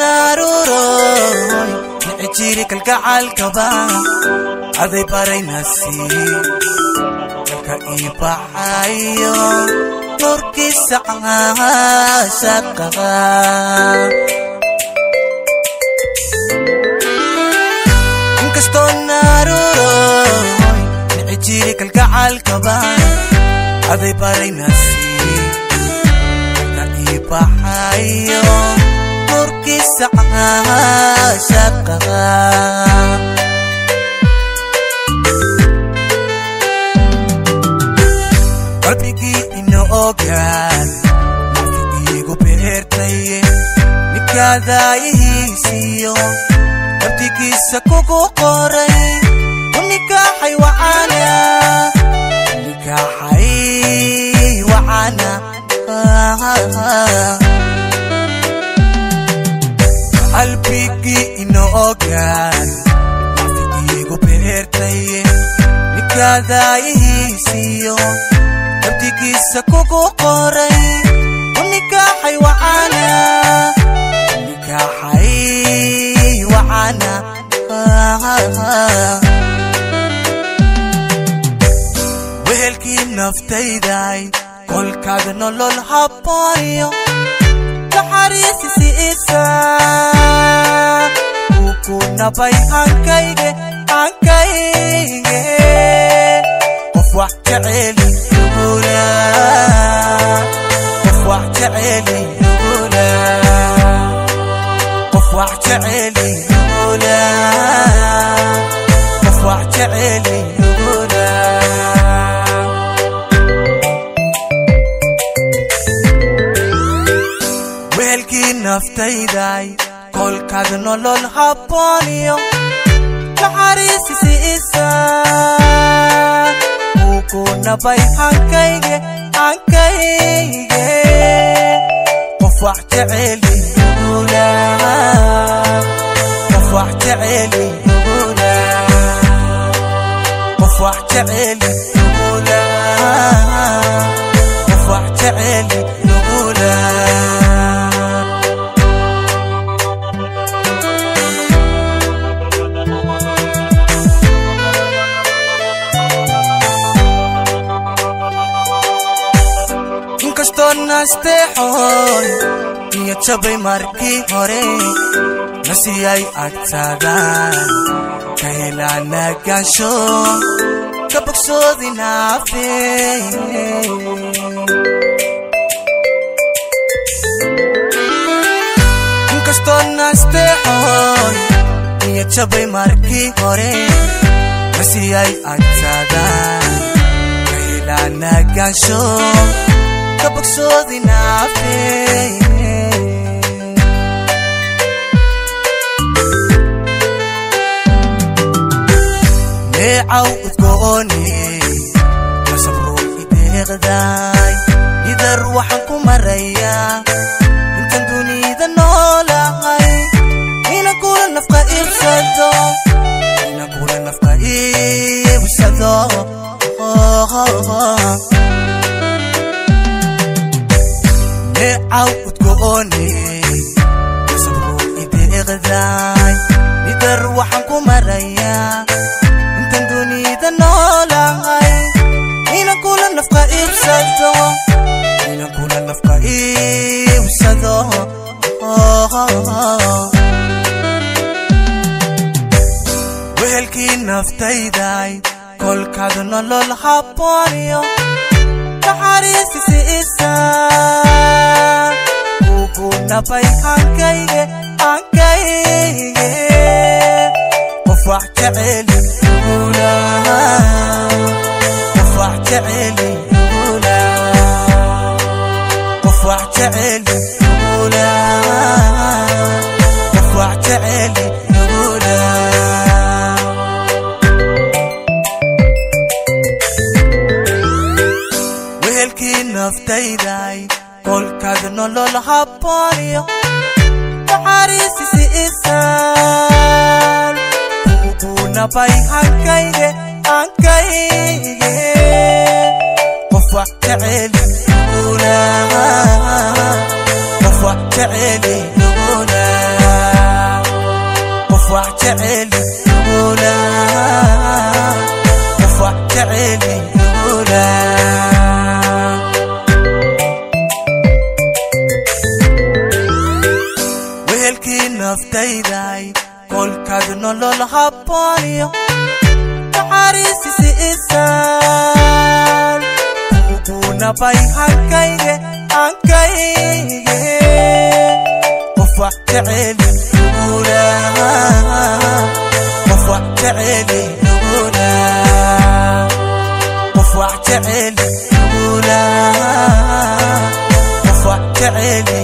naruroy niciiri kalgacalkaba aday baray nasiib dalka ii baxayo nurkiisa caashaqa inkastoo naruroy niciiri kalgacalkaba aday baray nasiib dalka ii baxayo nurkiisa caashaqa qalbigii inoo ogaan nafti iigu beertaye nikaadaayihiisiyo nabtigiisa kugu qoray unikaaxay wacana qalbigii inoo ogaan nafti iigu beertaye nikaadaayihiisiyo nabtigiisa kugu qoray unikaaxay wacana wehelkii naftayday kolkaaga nolol habooyo naxariisisi isa ku nabay hankayge qof wax jeceli qof wax jeceli qof wax jeceli qof wax jeceli wehelkii naftayday kolkaaga nolol habooyo naxariisisi isa ku nabay hankayge qof wax jeceli qof wax jeceli qof wax jeceli qof wax jeceli inkastoo nasteexoy iyo jabay markii hore nasiyay agtaadaan ka helaa nagaansho ka bogsoodi naafe inkastoo nasteexoy iyo jabay markii hore nasiyay agtaadaan ka helaa nagaansho ka bogsoodi naafe neecaw udgooni nasabruux ideeqdaay idar waxaan ku marayaa intan dunida noolahay inan kula nafqa iibsado neecaw udgooni nasabruux ideeqdaay idar waxaan ku marayaa intan dunida noolahay inan kula nafqa iibsado wehelkii naftayday kolkaaga nolol habooyo naxariisisi isa ku nabay hankayge qof wax jeceli qof wax jeceli qof wax jeceli qof wax jeceli wehelkii naftayday kolkaaga nolol habooyo naxariisisi isa ku nabay hankayge qof wax jeceli qof wax jeceli naftayday kolkaad nolol habbooniyo naxariisi isaan kuna bay hankayge qofa jeceli qofa jeceli qofa jeceli qofa jeceli